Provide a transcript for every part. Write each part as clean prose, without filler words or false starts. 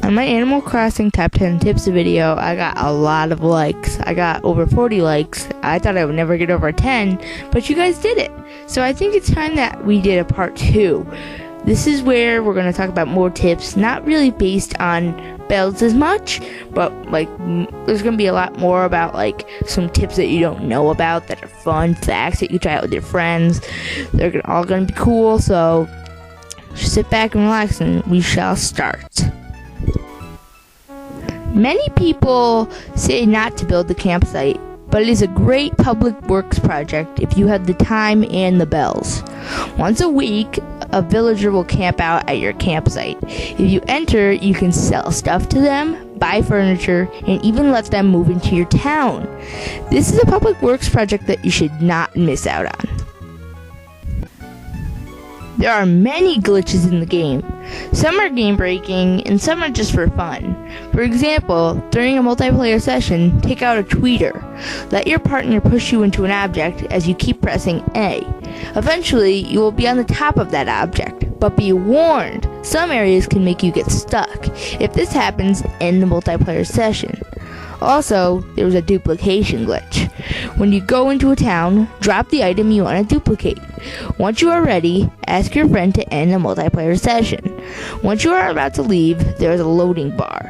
On my Animal Crossing Top 10 Tips video, I got a lot of likes. I got over 40 likes. I thought I would never get over 10, but you guys did it. So I think it's time that we did a part 2. This is where we're going to talk about more tips, not really based on bells as much, but there's going to be a lot more about some tips that you don't know about that are fun, facts that you try out with your friends. They're all going to be cool, so just sit back and relax and we shall start. Many people say not to build the campsite, but it is a great public works project if you have the time and the bells. Once a week, a villager will camp out at your campsite. If you enter, you can sell stuff to them, buy furniture, and even let them move into your town. This is a public works project that you should not miss out on. There are many glitches in the game. Some are game-breaking, and some are just for fun. For example, during a multiplayer session, take out a tweeter. Let your partner push you into an object as you keep pressing A. Eventually, you will be on the top of that object, but be warned, some areas can make you get stuck. If this happens, end the multiplayer session. Also, there was a duplication glitch. When you go into a town, drop the item you want to duplicate. Once you are ready, ask your friend to end the multiplayer session. Once you are about to leave, there is a loading bar.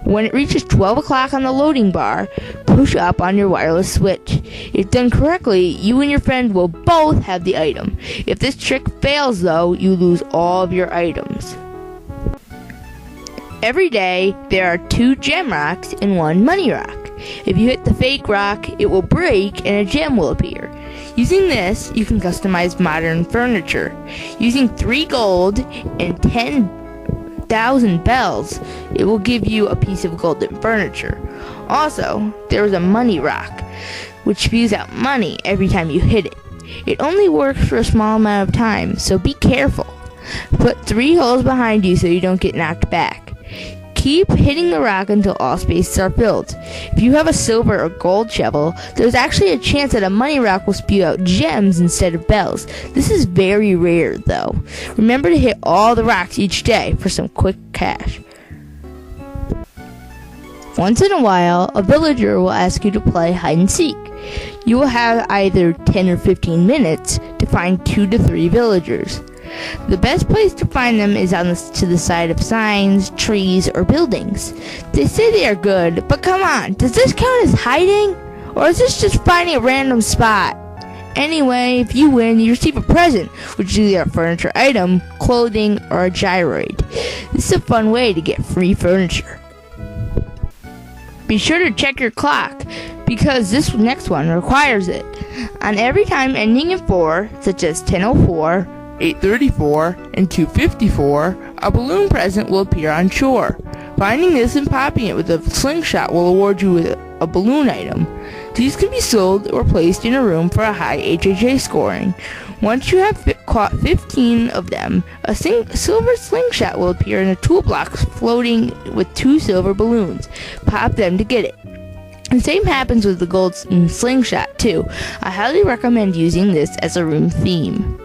When it reaches 12 o'clock on the loading bar, push up on your wireless switch. If done correctly, you and your friend will both have the item. If this trick fails though, you lose all of your items. Every day, there are 2 gem rocks and 1 money rock. If you hit the fake rock, it will break and a gem will appear. Using this, you can customize modern furniture. Using 3 gold and 10,000 bells, it will give you a piece of golden furniture. Also, there is a money rock, which spews out money every time you hit it. It only works for a small amount of time, so be careful. Put 3 holes behind you so you don't get knocked back. Keep hitting the rock until all spaces are filled. If you have a silver or gold shovel, there's actually a chance that a money rock will spew out gems instead of bells. This is very rare though. Remember to hit all the rocks each day for some quick cash. Once in a while, a villager will ask you to play hide and seek. You will have either 10 or 15 minutes to find 2 to 3 villagers. The best place to find them is to the side of signs, trees, or buildings. They say they are good, but come on, does this count as hiding? Or is this just finding a random spot? Anyway, if you win, you receive a present, which is either a furniture item, clothing, or a gyroid. This is a fun way to get free furniture. Be sure to check your clock, because this next one requires it. On every time ending in 4, such as 10:04, 8:34, and 2:54, a balloon present will appear on shore. Finding this and popping it with a slingshot will award you with a balloon item. These can be sold or placed in a room for a high HHA scoring. Once you have caught 15 of them, a silver slingshot will appear in a toolbox floating with 2 silver balloons. Pop them to get it. The same happens with the gold slingshot too. I highly recommend using this as a room theme.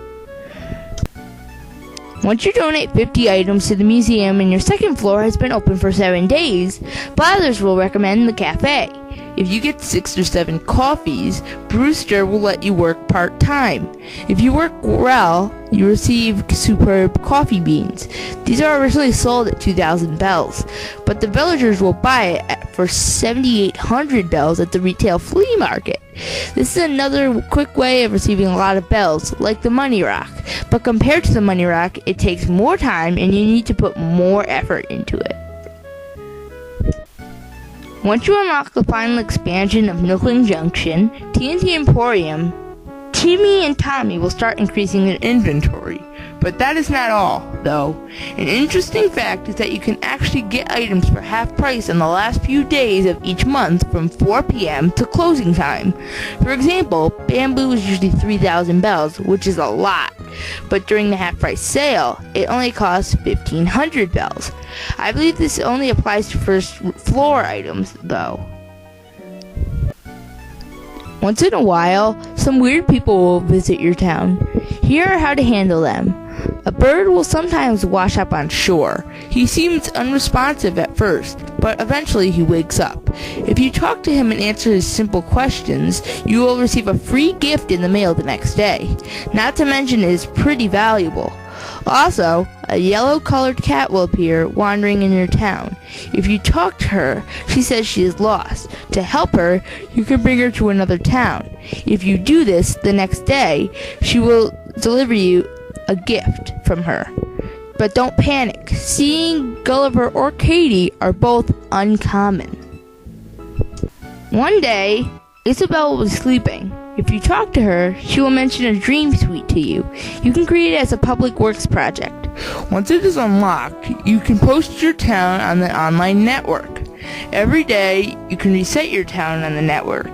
Once you donate 50 items to the museum and your second floor has been open for 7 days, Blathers will recommend the cafe. If you get 6 or 7 coffees, Brewster will let you work part-time. If you work well, you receive superb coffee beans. These are originally sold at 2,000 bells, but the villagers will buy it for 7,800 bells at the retail flea market. This is another quick way of receiving a lot of bells, like the money rock. But compared to the money rock, it takes more time and you need to put more effort into it. Once you unlock the final expansion of Nookling Junction, TNT Emporium, Timmy and Tommy will start increasing their inventory. But that is not all, though. An interesting fact is that you can actually get items for half price on the last few days of each month from 4 p.m. to closing time. For example, bamboo is usually 3,000 bells, which is a lot. But during the half price sale, it only costs 1,500 bells. I believe this only applies to first floor items, though. Once in a while, some weird people will visit your town. Here are how to handle them. A bird will sometimes wash up on shore. He seems unresponsive at first, but eventually he wakes up. If you talk to him and answer his simple questions, you will receive a free gift in the mail the next day. Not to mention it is pretty valuable. Also, a yellow-colored cat will appear wandering in your town. If you talk to her, she says she is lost. To help her, you can bring her to another town. If you do this the next day, she will deliver you a gift from her. But don't panic. Seeing Gulliver or Katy are both uncommon. One day, Isabelle was sleeping. If you talk to her, she will mention a dream suite to you. You can create it as a public works project. Once it is unlocked, you can post your town on the online network. Every day, you can reset your town on the network.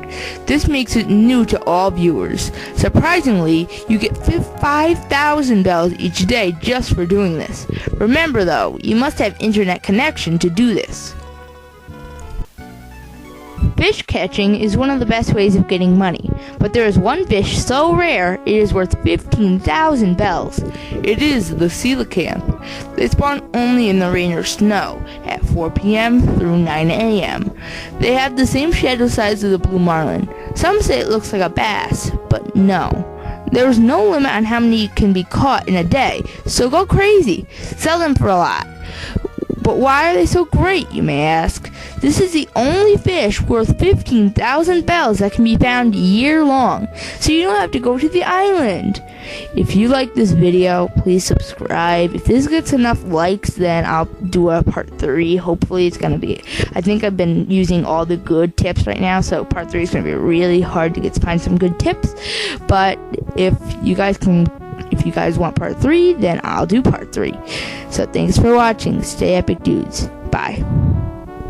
This makes it new to all viewers. Surprisingly, you get 5,000 bells each day just for doing this. Remember though, you must have internet connection to do this. Fish catching is one of the best ways of getting money, but there is one fish so rare it is worth 15,000 bells. It is the coelacanth. They spawn only in the rain or snow at 4 p.m. through 9 a.m. They have the same shadow size as the blue marlin. Some say it looks like a bass, but no. There is no limit on how many can be caught in a day, so go crazy. Sell them for a lot. But why are they so great, you may ask? This is the only fish worth 15,000 bells that can be found year long, so you don't have to go to the island. If you like this video, please subscribe. If this gets enough likes, then I'll do a part 3. Hopefully it's going to be, I think I've been using all the good tips right now, so part 3 is going to be really hard to find some good tips. But if you guys want part 3, then I'll do part 3. So thanks for watching. Stay epic, dudes. Bye.